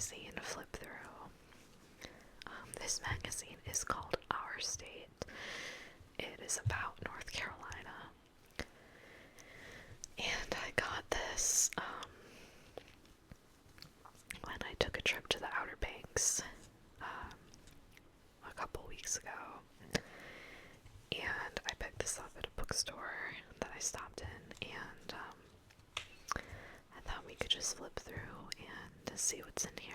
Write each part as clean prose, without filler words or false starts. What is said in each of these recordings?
magazine flip through. This magazine is called Our State. It is about North Carolina. And I got this when I took a trip to the Outer Banks a couple weeks ago. And I picked this up at a bookstore that I stopped in, and I thought we could just flip through and see what's in here.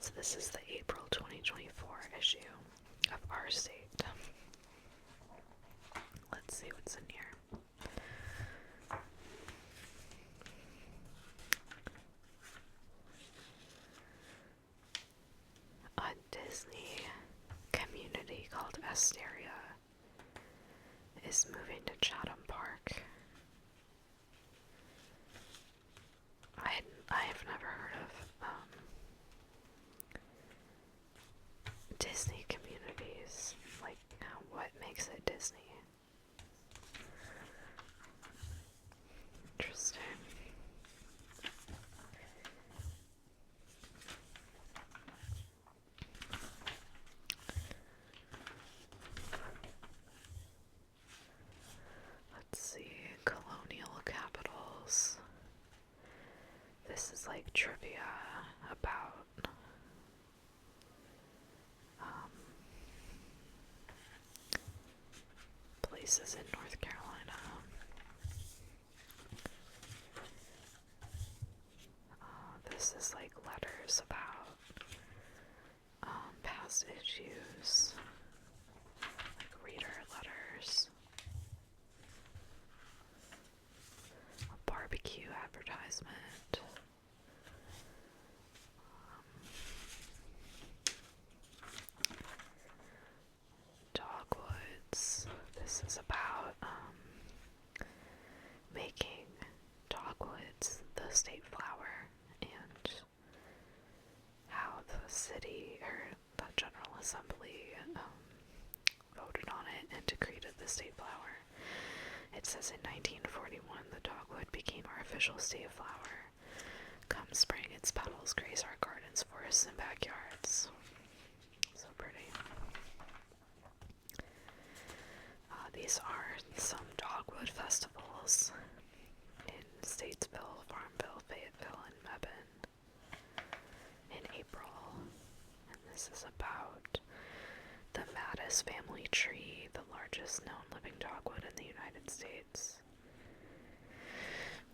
So this is the April 2024 issue of Our State. Let's see what's in here. A Disney community called Asteria is moving to Chatham Park. I have never heard of Disney communities. Like, what makes it Disney? Interesting. Let's see, colonial capitals. This is like trivia about places in North Carolina. This is like letters about past issues, like reader letters. A barbecue advertisement. Dogwoods. This is about making dogwoods the state flower, and how the city or the General Assembly voted on it and decreed it the state flower. It says in 1941 the dogwood became our official state flower. Come spring, its petals grace our gardens, forests, and backyards. So pretty. These are some dogwood festivals in Statesville, Farmville, Fayetteville, and Mebane in April. And this is about the Mattis family tree, the largest known living dogwood in the United States.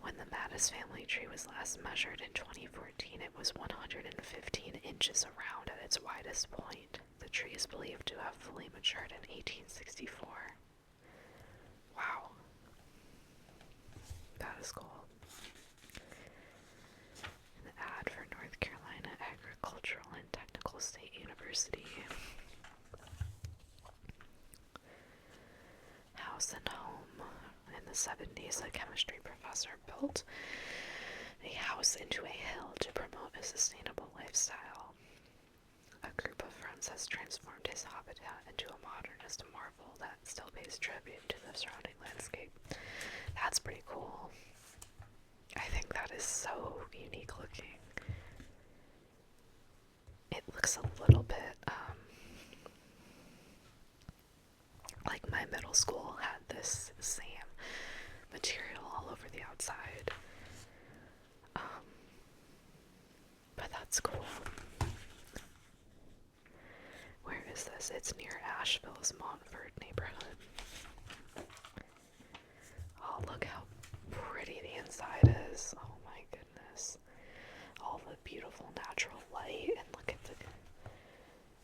When the Mattis family tree was last measured in 2014, it was 115 inches around at its widest point. The tree is believed to have fully matured in 1864. Wow. That is cool. An ad for North Carolina Agricultural and Technical State University. House and home. In the 70s, a chemistry professor built a house into a hill to promote a sustainable lifestyle. A group of friends has transformed his habitat into a modernist marvel that still pays tribute to the surrounding landscape. That's pretty cool. I think that is so unique looking. It looks a little bit like my middle school had this same material all over the outside. But that's cool. Where is this? It's near Asheville's Montford neighborhood. Oh, look how pretty the inside is. Oh my goodness. All the beautiful natural light, and look at the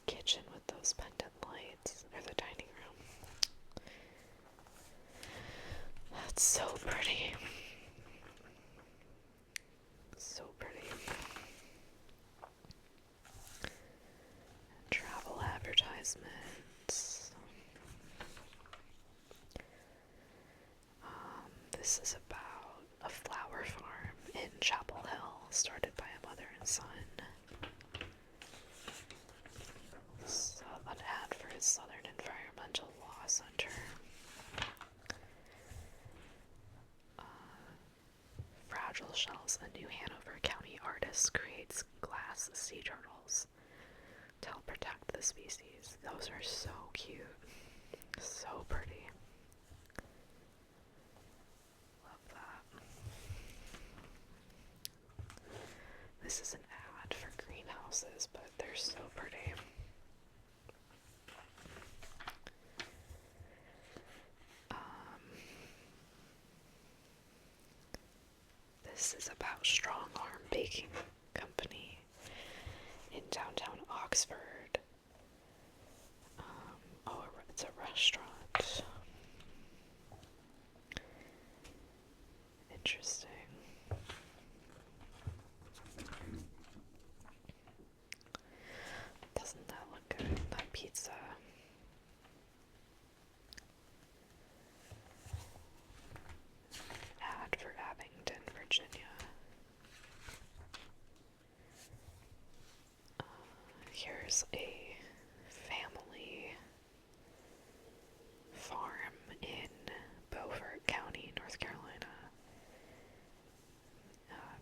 kitchen with those pendant lights, or the dining room. That's so pretty. So pretty. Travel advertisements. This is about a flower farm in Chapel Hill, started by a mother and son. So, an ad for his Southern Environmental Law Center. Fragile Shells, a New Hanover County artist, creates raise sea turtles to help protect the species. Those are so cute. So pretty. Love that. This is an ad for greenhouses, but they're so pretty. This is about Strong Arm Baking Company in downtown Oxford. It's a restaurant. Interesting. Doesn't that look good? That pizza. Ad for Abingdon, Virginia. Here's a family farm in Beaufort County, North Carolina.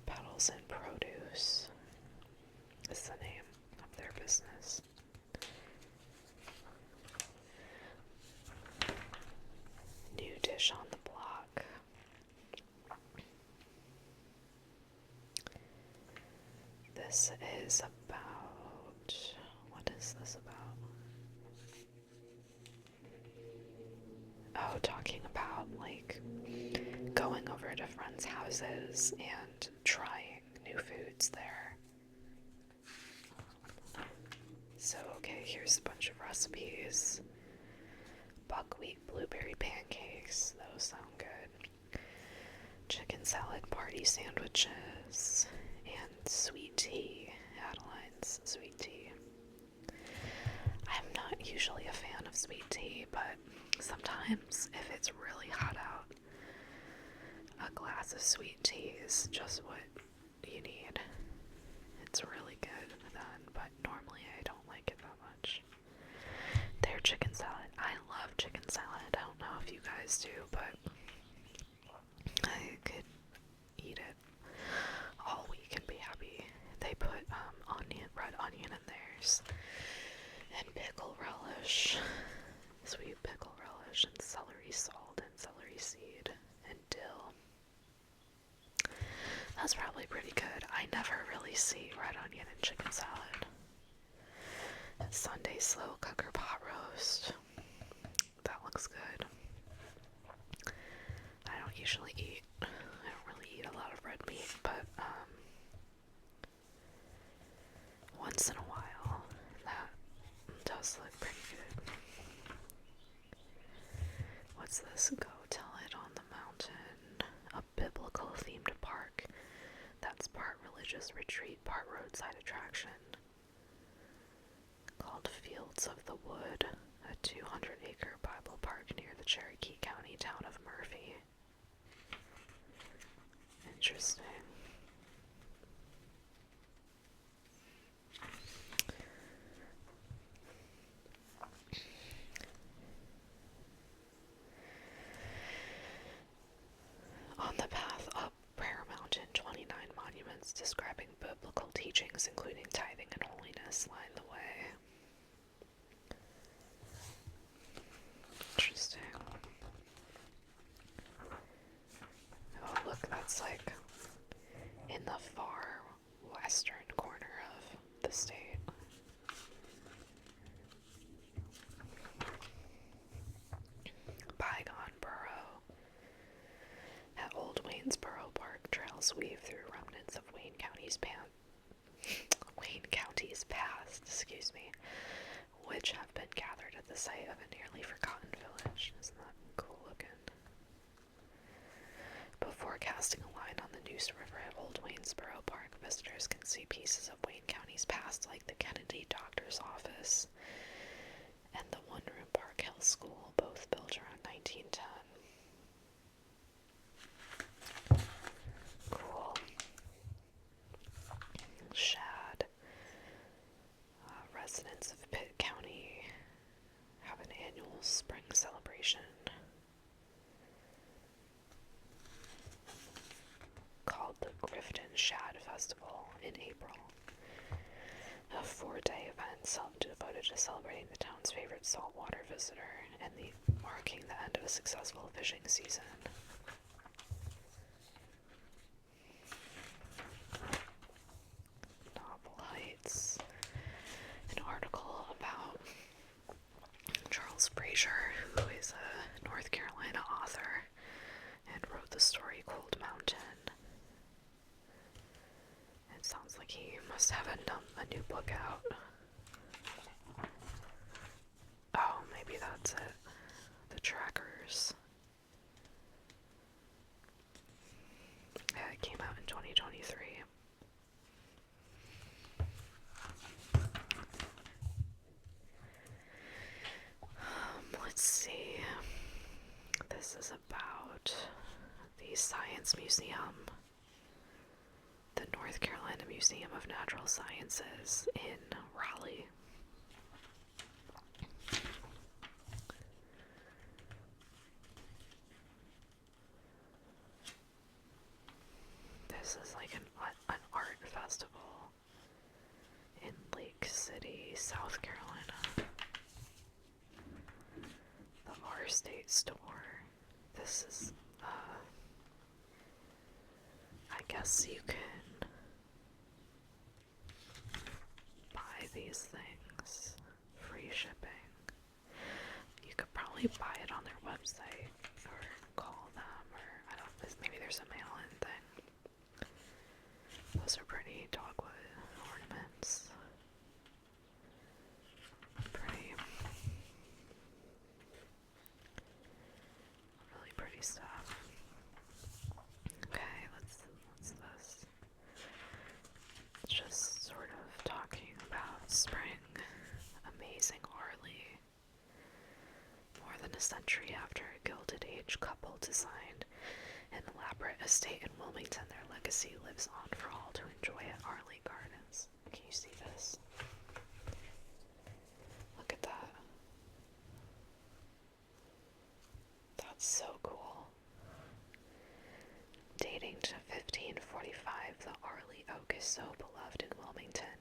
Petals and Produce is the name of their business. New dish on the block. This is about... what is this about? Oh, talking about, like, going over to friends' houses and trying new foods there. So, okay, here's a bunch of recipes. Buckwheat blueberry pancakes, those sound good. Chicken salad party sandwiches, and sweet tea, Adeline's sweet tea. I'm not usually a fan of sweet tea, but sometimes if it's really hot out, a glass of sweet tea is just what you need. It's really good then, but normally I don't like it that much. Their chicken salad. I love chicken salad. I don't know if you guys do, but I could eat it all week and be happy. They put red onion in theirs, and pickle relish, sweet pickle relish, and celery salt, and celery seed, and dill. That's probably pretty good. I never really see red onion in chicken salad. Sunday slow cooker pot roast. That looks good. I don't usually eat. I don't really eat a lot of red meat, but once in a while, that does look pretty good. What's this? Go Tell It on the Mountain. A biblical themed park that's part religious retreat, part roadside attraction. Called Fields of the Wood, a 200-acre Bible park near the Cherokee County town of Murphy. Interesting. On the path up Prayer Mountain, 29 monuments describing biblical teachings, including tithing and holiness, line the way. Interesting. Oh, look, that's like in the far western corner of the state. Bygone Borough. At Old Waynesboro Park, trails weave through remnants of Wayne County's past, which have been gathered at the site of a nearly forgotten village. Isn't that cool looking? Before casting a line on the Neuse River at Old Waynesboro Park, visitors can see pieces of Wayne County's past, like the Kennedy Doctor's Office and the one-room Park Hill School, both built around 1910. Cool. Shad. Residents of Pitt County have an annual spring celebration called the Grifton Shad Festival in April. message is celebrating the town's favorite saltwater visitor and marking the end of a successful fishing season. Novel Heights. An article about Charles Frazier, who is a North Carolina author and wrote the story Cold Mountain. It sounds like he must have a new book out. Oh, maybe that's it. The Trackers. Yeah, it came out in 2023. Let's see. This is about the Science Museum, the North Carolina Museum of Natural Sciences in Raleigh. This is like an art festival in Lake City, South Carolina. The R State Store. This is, I guess you can buy these things. Free shipping. You could probably buy it on their website or call them, or I don't know, maybe there's a mail-in thing. Those are pretty dogwood ornaments. Pretty. Really pretty stuff. Okay, what's this? It's just sort of talking about spring. Amazing Arlie. More than a century after a Gilded Age couple designed an elaborate estate in Wilmington, their legacy lives on for all to enjoy at Arlie Gardens. Can you see this? Look at that. That's so cool. Dating to 1545, the Arlie oak is so beloved in Wilmington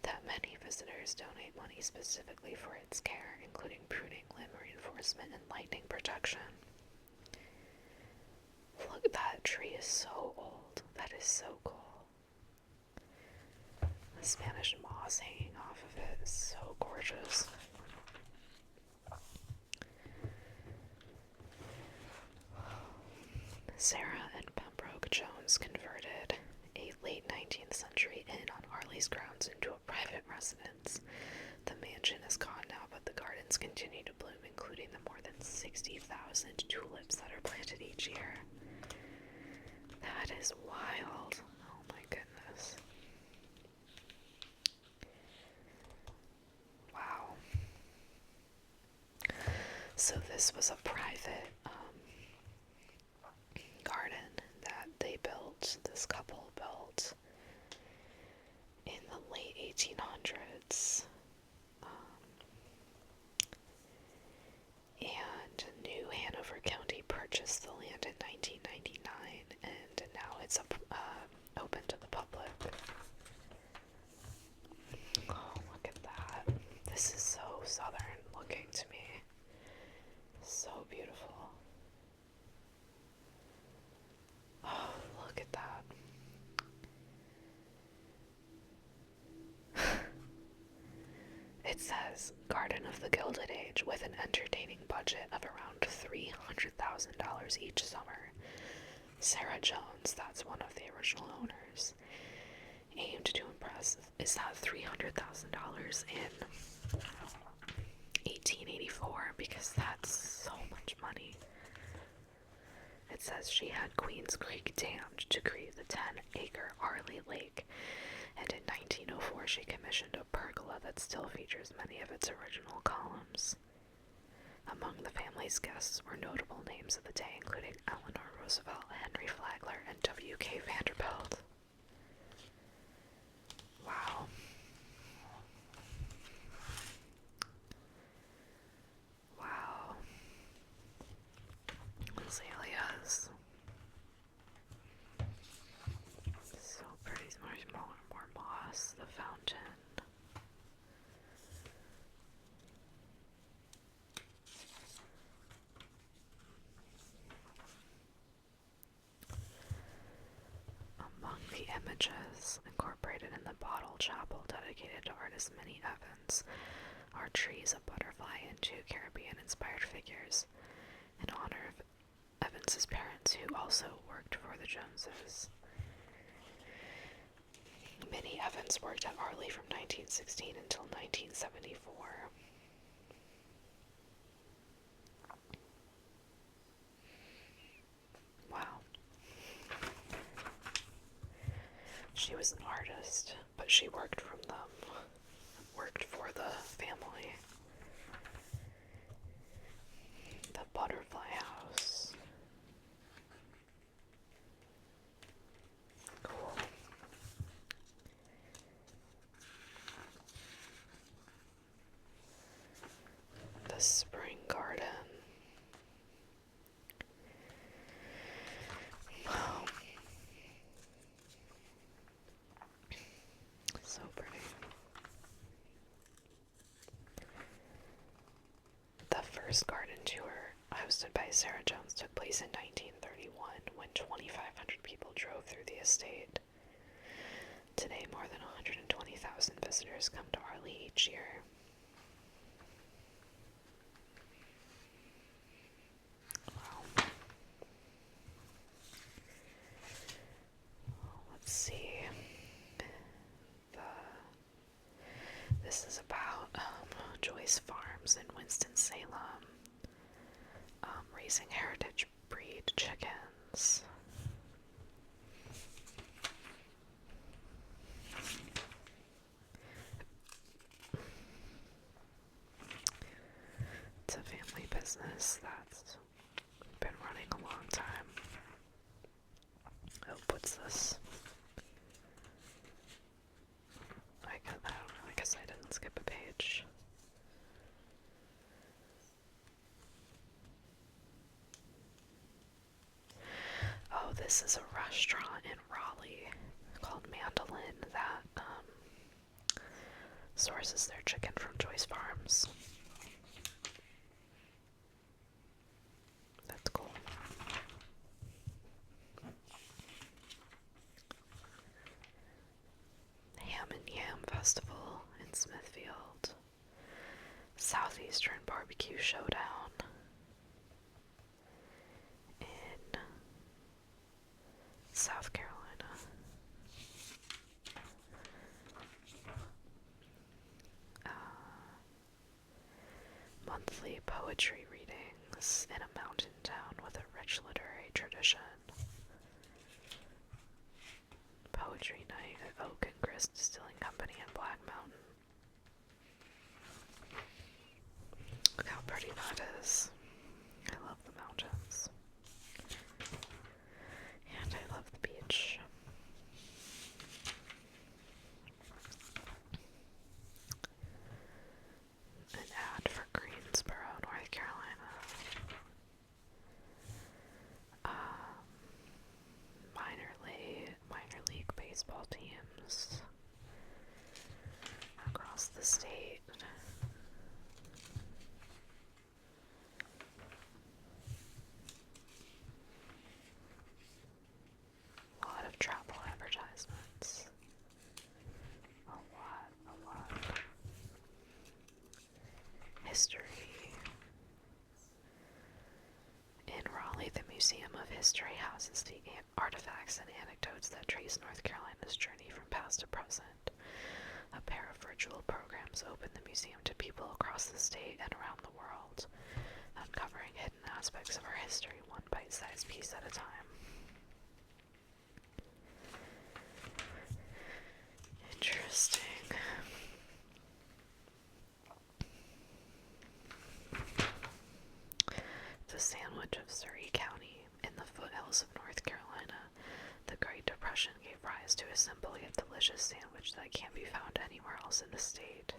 that many visitors donate money specifically for its care, including pruning, limb reinforcement, and lightning protection. Look, that tree is so old. That is so cool. The Spanish moss hanging off of it is so gorgeous. Sarah and Pembroke Jones converted a late 19th century inn on Arlie's grounds into a private residence. The mansion is gone now, but the gardens continue to bloom, including the more than 60,000 tulips that are planted each year. That is wild. Oh my goodness. Wow. So this was a private garden that they built, this couple built in the late 1800s. And New Hanover County purchased the land in 1999, and now it's open to the public. Oh, look at that. This is so southern looking to me. So beautiful. Oh, look at that. It says, Garden of the Gilded Age, with an entertaining budget of around $300,000 each summer. Sarah Jones, that's one of the original owners, aimed to impress. Is that $300,000 in 1884? Because that's so much money. It says she had Queens Creek dammed to create the 10-acre Arlie Lake, and in 1904 she commissioned a pergola that still features many of its original columns. Among the family's guests were notable names of the day, including Eleanor Roosevelt, Henry Flagler, and W.K. Vanderbilt. Wow. Wow. Azaleas. So pretty. More moss. The fountain. images incorporated in the Bottle Chapel dedicated to artist Minnie Evans are trees, a butterfly, and two Caribbean-inspired figures in honor of Evans's parents, who also worked for the Joneses. Minnie Evans worked at Arley from 1916 until 1974. Wow. She was an artist, but she worked for the family. The Butterfly House. Cool. The Spring Garden. Wow. So pretty. The first garden tour, hosted by Sarah Jones, took place in 1931 when 2,500 people drove through the estate. Today, more than 120,000 visitors come to Arley each year. Wow. Let's see. This is about Joyce Farms in Winston-Salem, raising heritage breed chickens. It's a family business that's been running a long time. Oh, what's this? I guess I didn't skip a page. Oh, this is a restaurant in Raleigh called Mandolin that sources their chicken from Joyce Farms. That's cool. Ham and Yam Festival in Smithfield. Southeastern Barbecue Showdown in South Carolina. Monthly poetry readings in a mountain town with a rich literary tradition. Poetry night at Oak and Grist Distilling Company in Black Mountain. Look how pretty that is. I love the mountains. And I love the beach. An ad for Greensboro, North Carolina. Minor league baseball teams across the state. A lot of travel advertisements. A lot. History. In Raleigh, the Museum of History houses the artifacts and anecdotes that trace North Carolina's journey from past to present. A pair of virtual programs open the museum to people across the state and around the world, uncovering hidden aspects of our history one bite-sized piece at a time. Interesting. The sandwich of Surrey County in the foothills of North Carolina, the Great Depression gave rise to a simple yet delicious sandwich that can't be found anywhere else in the state.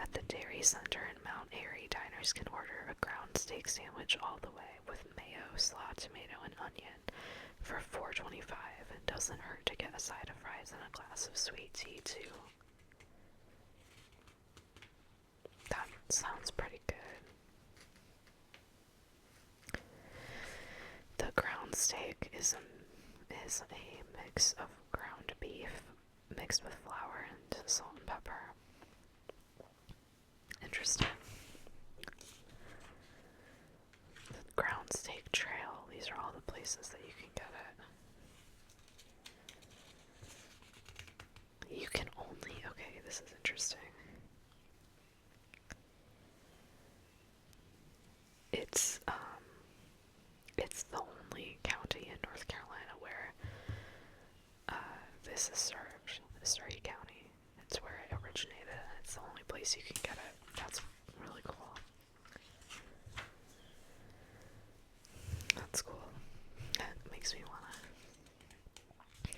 At the Dairy Center in Mount Airy, diners can order a ground steak sandwich all the way with mayo, slaw, tomato, and onion for $4.25. It doesn't hurt to get a side of fries and a glass of sweet tea, too. That sounds pretty good. The ground steak is is a mix of ground beef mixed with flour and salt and pepper. Interesting. The Ground Steak Trail. These are all the places that you can get it. You can only, okay, this is interesting. It's the only county in North Carolina where this is served. Surrey County. It's where it originated, and it's the only place you can get it. That's really cool. That's cool. That makes me wanna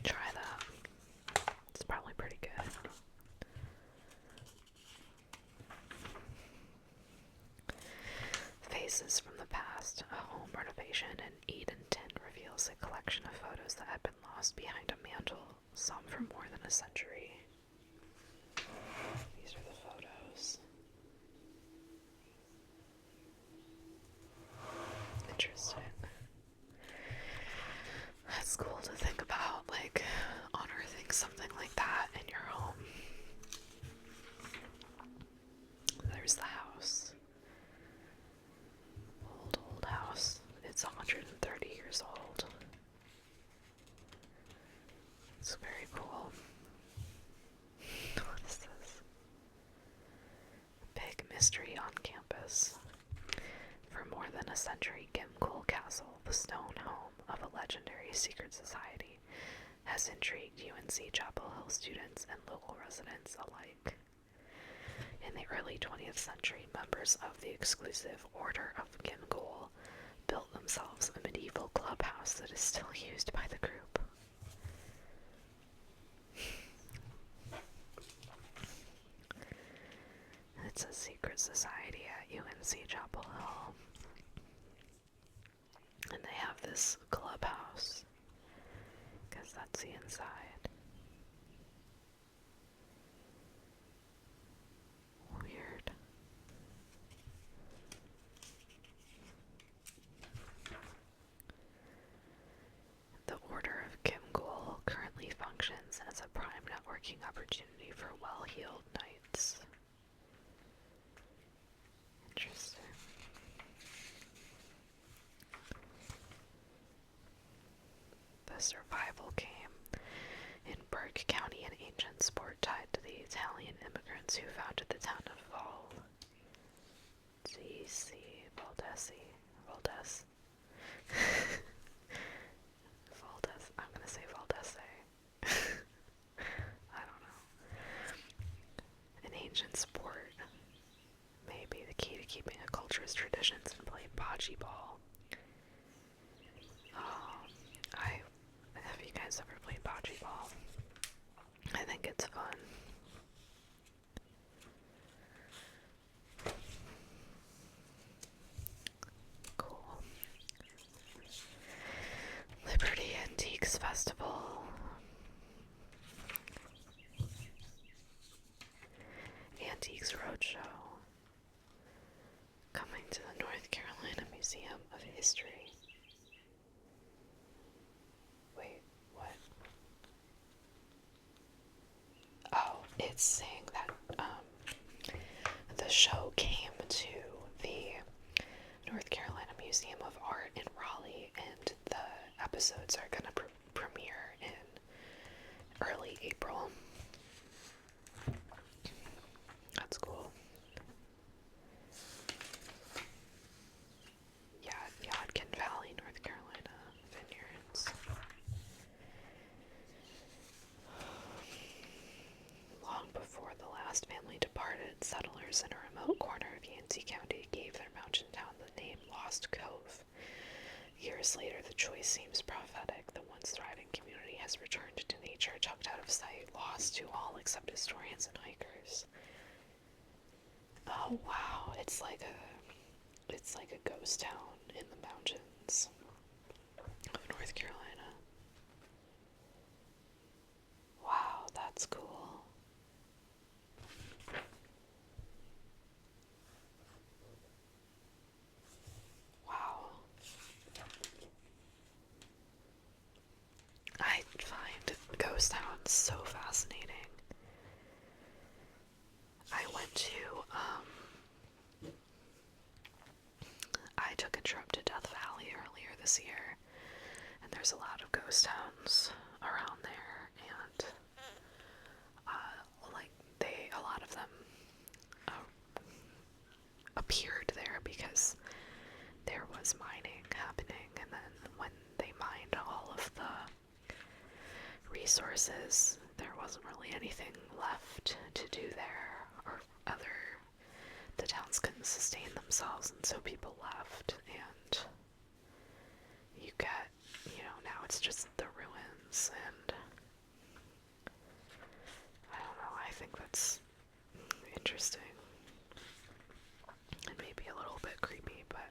try that. It's probably pretty good. Faces from the Past, a home renovation in Edenton reveals a collection of photos that had been lost behind a mantle, some for more than a century. These are the photos. Interesting. That's cool to think about, like, unearthing something like that in your home. There's the house. Old house. It's 130 years old. It's very cool. What is this? Big mystery on campus. For more than a century, Gimcool Castle, the stone home of a legendary secret society, has intrigued UNC Chapel Hill students and local residents alike. In the early 20th century, members of the exclusive Order of Gimcool built themselves a medieval clubhouse that is still used by the group. It's a secret society at UNC Chapel Hill. And they have this clubhouse, because that's the inside. Weird. The Order of Gimcool currently functions as a prime networking opportunity for well-heeled knights. Interesting. The survival game in Burke County, an ancient sport tied to the Italian immigrants who founded the town of Valdese. I'm gonna say Valdese. I don't know. An ancient sport may be the key to keeping a culture's traditions and play bocce ball. Have you guys ever played bocce ball? I think it's fun. Cool. Liberty Antiques Festival. Antiques Roadshow. Coming to the North Carolina Museum of History. Wait, what? Oh, it's saying that the show came to the North Carolina Museum of Art in Raleigh, and the episodes are gonna premiere in early April. That's cool. Yeah, Yadkin Valley, North Carolina vineyards. Long before the last family departed, settlers in a remote corner of Yancey County gave their mountain town the name Lost Cove. Years later, the choice seems prophetic. The once thriving community has returned to nature, tucked out of sight, lost to all except historians and hikers. Oh wow, it's like a ghost town in the mountains of North Carolina. Wow, that's cool. Wow. I resources, there wasn't really anything left to do there, or the towns couldn't sustain themselves, and so people left, and you get, now it's just the ruins, and I don't know, I think that's interesting, and maybe a little bit creepy, but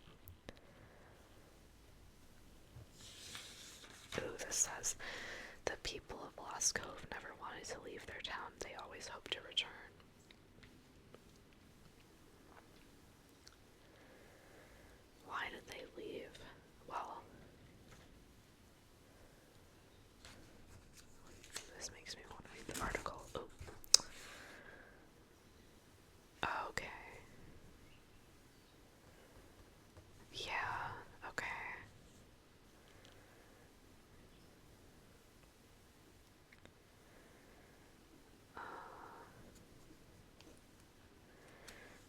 ooh, this says, the people of Lost Cove never wanted to leave their town, they always hoped to return. Why did they leave? Well, this makes me want to read the article. Ooh. Okay. Yeah, okay.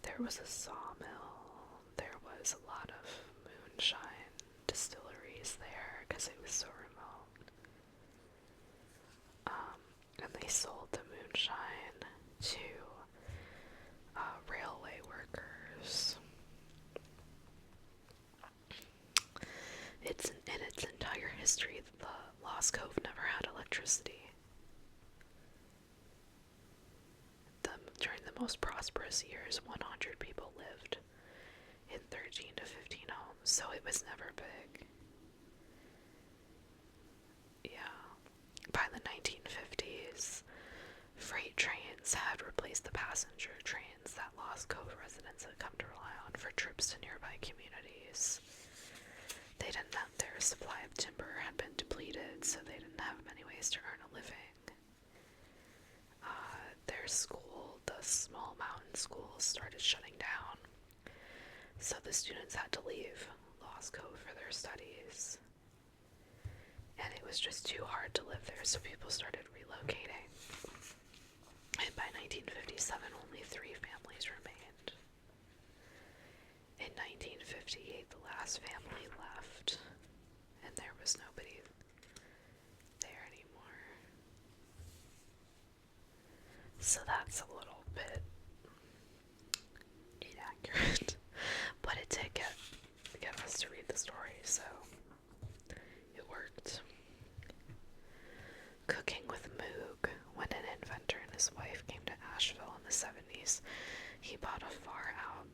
There was a sawmill. There was a lot of moonshine distilleries there because it was so remote. And they sold the moonshine to railway workers. In its entire history, the Lost Cove never had electricity. During the most prosperous years, 100 people lived in 13 to 15 homes, so it was never big. Yeah. By the 1950s, freight trains had replaced the passenger trains that Lost Cove residents had come to rely on for trips to nearby communities. They didn't have their supply of timber had been depleted, so they didn't have many ways to earn a living. Their school, the small mountain schools, started shutting down, so the students had to leave Lost Cove for their studies. And it was just too hard to live there, so people started relocating. And by 1957, only 3 families remained. In 1958, the last family left, and there was nobody there anymore. So that's a little bit inaccurate, but it did get us to read the story, so it worked. Cooking with Moog. When an inventor and his wife came to Asheville in the 70s, he brought a far out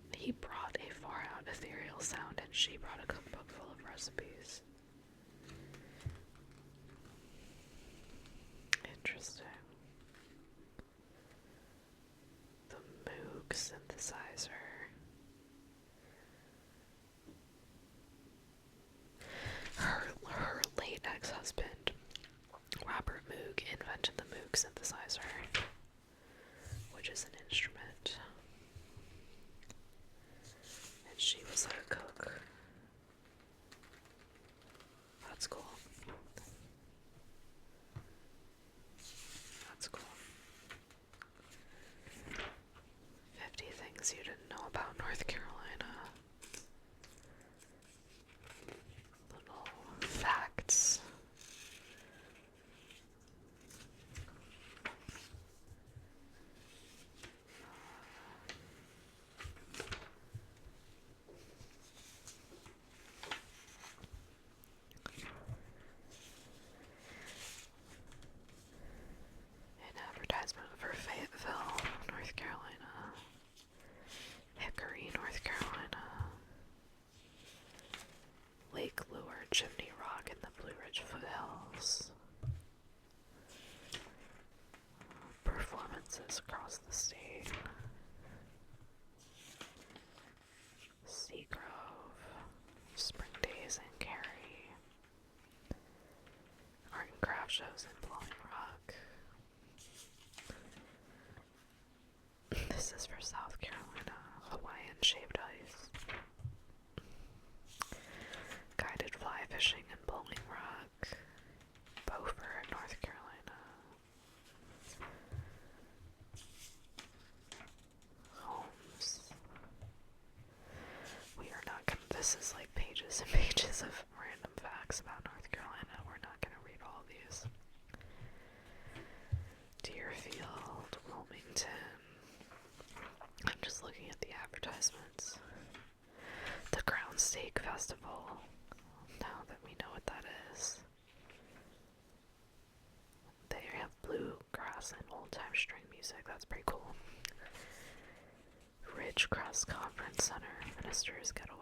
ethereal sound, and she brought a cookbook full of recipes. Interesting. The Moog synthesizer. Her late ex-husband, Robert Moog, invented the Moog synthesizer, which is an instrument. And she was a cook. That's cool. That's cool. 50 things you didn't know about North Carolina. Little facts. An advertisement for Fayetteville, North Carolina. Hickory, North Carolina. Lake Lure, Chimney Rock, and the Blue Ridge Foothills. Performances across the state. Seagrove, Spring Days in Cary. Art and craft shows in Blowing Rock. This is for South Carolina. Hawaiian shaved ice. Guided fly fishing in Blowing Rock. Beaufort, North Carolina. Homes. We are not gonna, this is like pages and pages of random facts about North Carolina. We're not gonna read all of these. Festival. Now that we know what that is. They have bluegrass and old-time string music. That's pretty cool. Ridgecrest Conference Center, Minister's Getaway.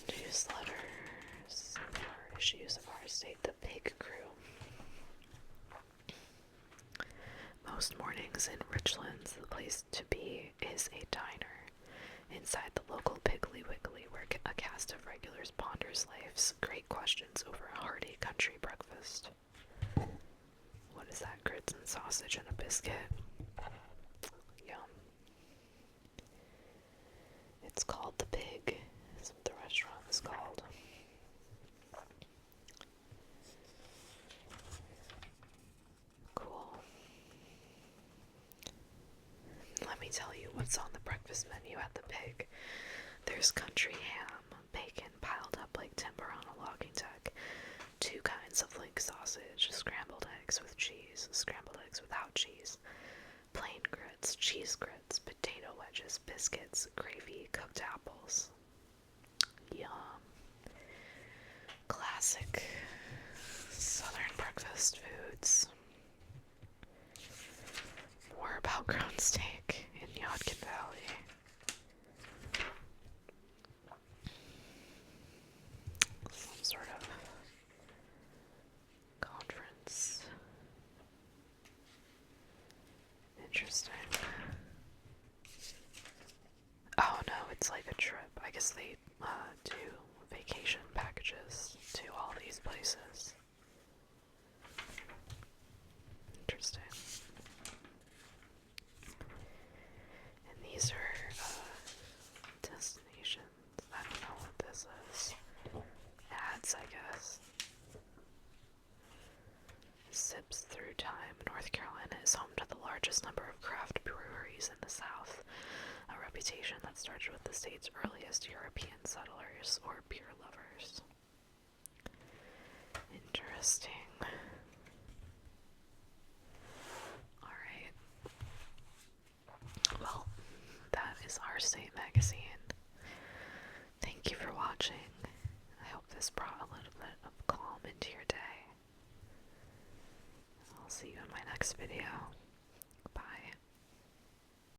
Newsletters or issues of our state. The Pig Crew. Most mornings in Richlands, the place to be is a diner. Inside the local Piggly Wiggly, where a cast of regulars ponders life's great questions over a hearty country breakfast. What is that? Grits and sausage and a biscuit? Yum. It's called The Pig, is what the restaurant is called. Cool. Let me tell you what's on the breakfast menu at The Pig. There's country ham, bacon piled up like timber on a logging deck, 2 kinds of link sausage, scrambled eggs with cheese, scrambled eggs without cheese, plain grits, cheese grits, potato wedges, biscuits, gravy, cooked apples. Yum. Classic southern breakfast foods. More about ground steak in Yadkin Valley. Some sort of conference. Interesting. Oh no, it's like a trip. I guess they do vacation packages to all these places. Interesting. And these are destinations. I don't know what this is. Ads, I guess. Sips through time. North Carolina is home to the largest number of craft breweries in the South, a reputation that started with the state's earliest European settlers or beer lovers. Interesting. Alright. Well, that is Our State Magazine. Thank you for watching. I hope this brought a little bit of calm into your day. I'll see you in my next video.